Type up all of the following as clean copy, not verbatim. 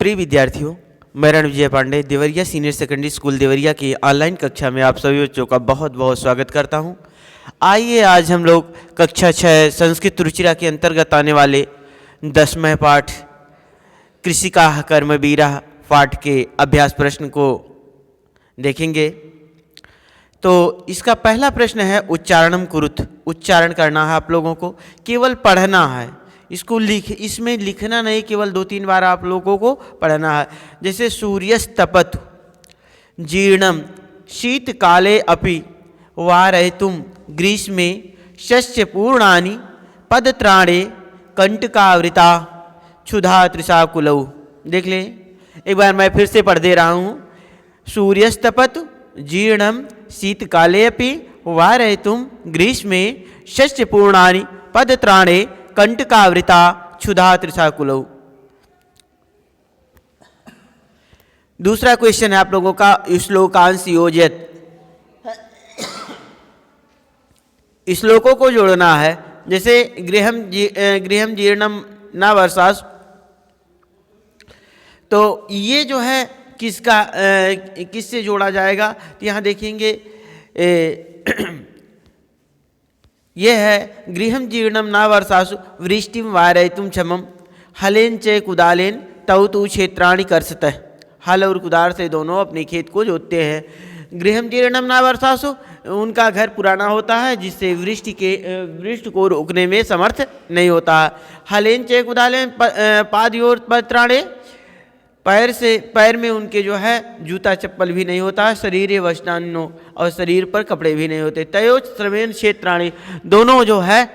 प्रिय विद्यार्थियों, मैं Ran Vijay Pandey Deoria senior secondary school Deoria की ऑनलाइन कक्षा में आप सभी बच्चों का बहुत बहुत स्वागत करता हूं। आइए आज हम लोग कक्षा 6 संस्कृत रुचिरा के अंतर्गत आने वाले 10वें पाठ कृषि का कर्मवीरा पाठ के अभ्यास प्रश्न को देखेंगे। तो इसका पहला प्रश्न है उच्चारणम कुरुत। उच्चारण करना है आप लोगों को, केवल पढ़ना है। इसमें लिखना नहीं, केवल 2-3 बार आप लोगों को पढ़ना है। जैसे सूर्यस्तपतु जीर्णम शीतकाले अपि वारयितुम ग्रीष्मे शस्य पूर्णानि पदत्राणे कंटकावृता क्षुधा तृषाकुलौ। देख लें एक बार, मैं फिर से पढ़ दे रहा हूँ। सूर्यस्तपतु जीर्णम शीतकाले अपि वारयितुम ग्रीष्मे शस्य पूर्णानि पदत्राणे कंटकावृता क्षुधा तृषाकुलौ। दूसरा क्वेश्चन है आप लोगों का, श्लोकांश योजयत। श्लोकों को जोड़ना है। जैसे गृहम जीर्णम न वर्षास, तो ये जो है किससे जोड़ा जाएगा? तो यहाँ देखेंगे यह है गृहम जीर्णम न वर्षासु वृष्टिम वारयितुम क्षमम हलेन च कुदालेन तौ तु क्षेत्राणि कर्षतः। हल और कुदार से दोनों अपने खेत को जोतते हैं। गृहम जीर्णम न वर्षासु, उनका घर पुराना होता है जिससे वृष्टि को रोकने में समर्थ नहीं होता है। हलेन च कुदालेन पादयोर पत्राणे, पैर में उनके जो है जूता चप्पल भी नहीं होता है। शरीर वस्त्रान्नो, और शरीर पर कपड़े भी नहीं होते। तयो श्रमेण क्षेत्राणि, दोनों जो है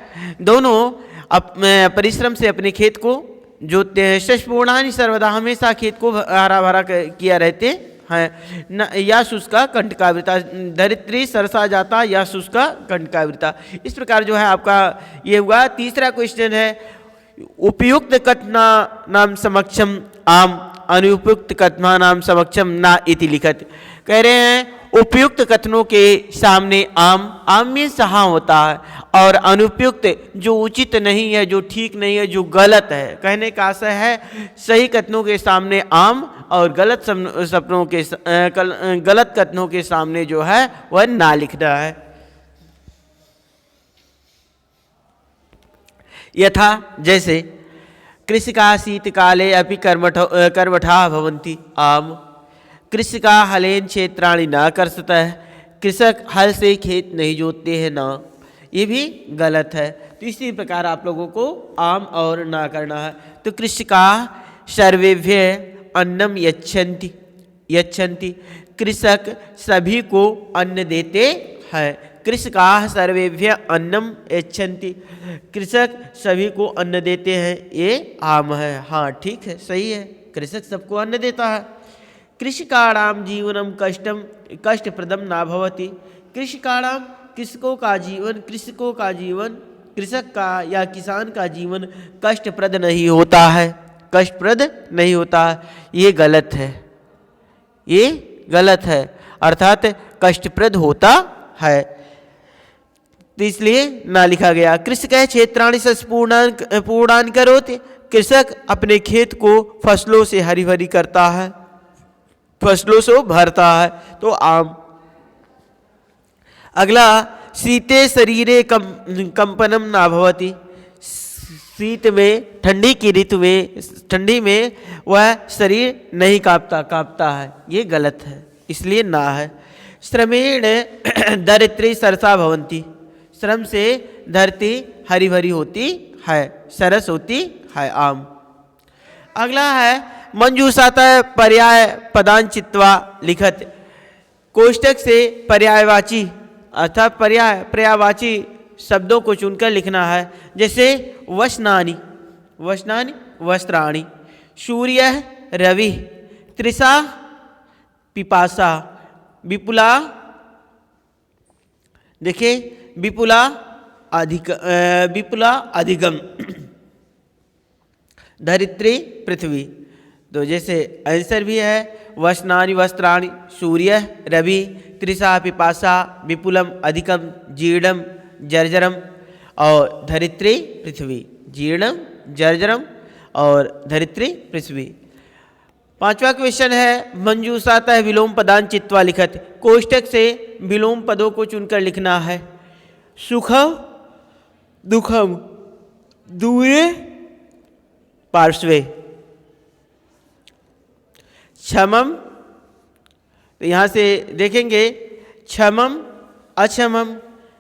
परिश्रम से अपने खेत को जोतते हैं। शशपूर्णानि सर्वदा, हमेशा खेत को हरा भरा किया रहते हैं। या शुष्का कंटकावृता, धरित्री सरसा जाता या शुष्का कंटकावृता। इस प्रकार जो है आपका ये हुआ। तीसरा क्वेश्चन है उपयुक्त कथना नाम समक्षम आम अनुपयुक्त कथना नाम समक्षम ना इति लिखत। कह रहे हैं उपयुक्त कथनों के सामने आम में सहा होता है, और अनुपयुक्त जो उचित नहीं है, जो ठीक नहीं है, जो गलत है। कहने का आशय है सही कथनों के सामने आम और गलत कथनों के सामने जो है वह ना लिखना है। यथा जैसे कृषिका शीतकाले अपि कर्मठा भवन्ति आम, कृषिका हलेन क्षेत्राणि न कर्षतः, कृषक हल से खेत नहीं जोतते हैं ना, ये भी गलत है। तो इसी प्रकार आप लोगों को आम और ना करना है। तो कृषिका सर्वेभ्य अन्नम यच्छन्ति, कृषक सभी को अन्न देते हैं। कृषका सर्वेभ्य अन्नम यच्छन्ति, कृषक सभी को अन्न देते हैं, ये आम है। हाँ ठीक है, सही है, कृषक सबको अन्न देता है। कृषिकाणाम जीवनम कष्टप्रदम ना भवति। कृषिकाणाम, कृषकों का जीवन, कृषक का या किसान का जीवन कष्टप्रद नहीं होता है, कष्टप्रद नहीं होता है। ये गलत है, ये गलत है, अर्थात कष्टप्रद होता है, तो इसलिए ना लिखा गया। कृषक क्षेत्राणि पूर्णान करोति, कृषक अपने खेत को फसलों से हरी भरी करता है, फसलों से भरता है, तो आम। अगला शीते शरीरे कंपनम ना भवति। शीत में, ठंडी की ऋतु में, ठंडी में वह शरीर नहीं कांपता है, ये गलत है, इसलिए ना है। श्रमेण धरित्री सरसा भवन्ति, श्रम से धरती हरी भरी होती है, सरस होती है, आम। अगला है मंजूषातः पर्याय पदांचित्वा लिखत। कोष्टक से पर्यायवाची अर्थात पर्यायवाची शब्दों को चुनकर लिखना है। जैसे वसनानि वस्त्राणि, सूर्य रवि, तृषा पिपासा, विपुला, देखिए विपुला अधिगम, धरित्री पृथ्वी। तो जैसे आंसर भी है वसनानि वस्त्राणि, सूर्य रवि, तृषा पिपासा, विपुलम अधिकम, जीर्णम जर्जरम और धरित्री पृथ्वी। जीर्णम जर्जरम और धरित्री पृथ्वी। 5वां क्वेश्चन है मंजूषातः विलोम पदान चित्वा लिखत। कोष्टक से विलोम पदों को चुनकर लिखना है। सुखम दुखम दूरे पार्श्वे। क्षमम, तो यहाँ से देखेंगे क्षमम अक्षमम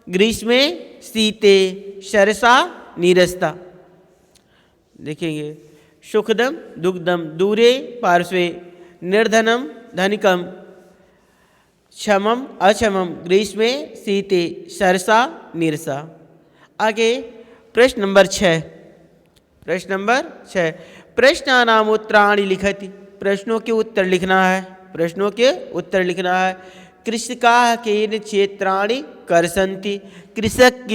ग्रीष्मे शीते शरसा नीरसता। देखेंगे सुखदम दुग्धम दूरे पार्श्वे निर्धनम धनिकम क्षमम अक्षमम ग्रीष्मे शीते शरसा नीरसा। आगे प्रश्न नंबर 6। प्रश्न नंबर 6 प्रश्नानाम उत्तराणि लिखति। प्रश्नों के उत्तर लिखना है। प्रश्नों के उत्तर लिखना है। कृषकाः केन क्षेत्राणि कर्षन्ति। कृषक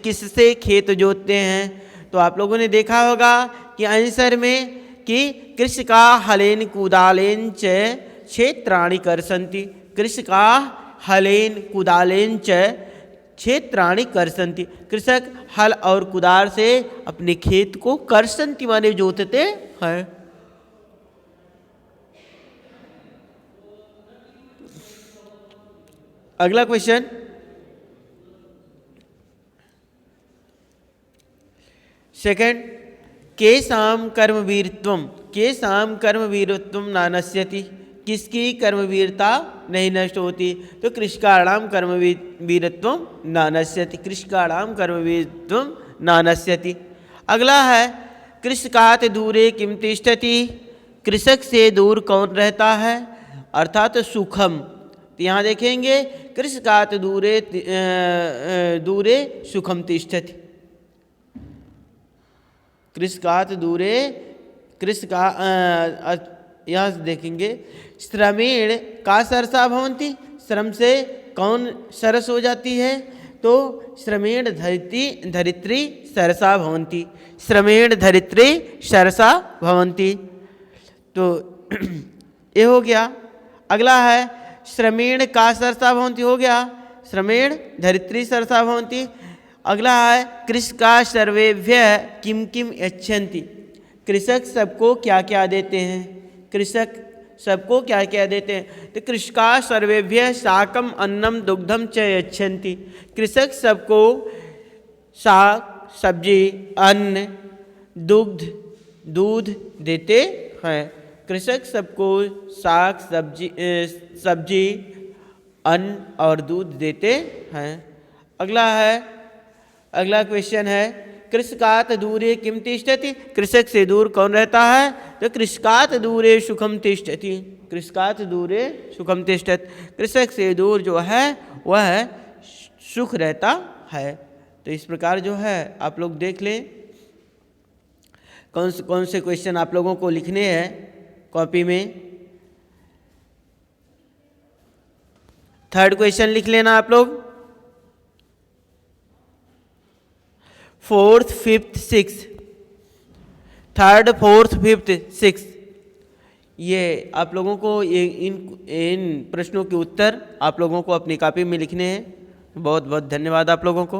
किससे खेत जोतते हैं। तो आप लोगों ने देखा होगा कि आंसर में कि कृषकाः हलेन कुदालेन च क्षेत्राणि कर्षन्ति। कृषकाः हलेन कुदालेन च क्षेत्राणि कर्षन्ति। कृषक हल और कुदाल से अपने खेत को कर्षन्ति माने जोतते हैं। अगला क्वेश्चन, सेकंड, केषां कर्मवीरत्वं केषां कर्मवीरत्वं न नश्यति। किसकी कर्मवीरता नहीं नष्ट होती। तो कृषकाणां कर्मवीरत्वं न नश्यति। कृषकाणां कर्मवीरत्वं न नश्यति। अगला है कृषकात् दूरे किं तिष्ठति। कृषक से दूर कौन रहता है, अर्थात सुखम। तो यहाँ देखेंगे कृषकात् दूरे सुखम तिष्ठति। कृषकात् दूरे कृषका यहाँ से देखेंगे श्रमेण का सरसा भवन्ति। श्रम से कौन सरस हो जाती है। तो श्रमेण धरित्री सरसा भवन्ति। श्रमेण धरित्री सरसा भवन्ति। तो ये हो गया। अगला है श्रमेण का सरसा भवन्ति, हो गया। श्रमेण धरित्री सरसा भवन्ति। अगला है कृषका सर्वेभ्यः किम किम यच्छन्ति। कृषक सबको क्या क्या देते हैं। कृषक सबको क्या क्या देते हैं। तो कृषका सर्वेभ्यः शाकम अन्नम दुग्धम च यच्छन्ति। कृषक सबको शाक सब्जी अन्न दुग्ध दूध देते हैं। कृषक सबको शाक सब्जी अन्न और दूध देते हैं। अगला क्वेश्चन है कृषकात् दूरे किम तिष्ठति। कृषक से दूर कौन रहता है। तो कृषकात् दूरे सुखम तिष्ठति। कृषकात् दूरे सुखम तिष्ठति। कृषक से दूर जो है वह सुख रहता है। तो इस प्रकार जो है आप लोग देख लें कौन से क्वेश्चन आप लोगों को लिखने हैं कॉपी में। थर्ड क्वेश्चन लिख लेना आप लोग। 4th 5th 6th, 3rd 4th 5th 6th, ये आप लोगों को इन प्रश्नों के उत्तर आप लोगों को अपनी कॉपी में लिखने हैं। बहुत बहुत धन्यवाद आप लोगों को।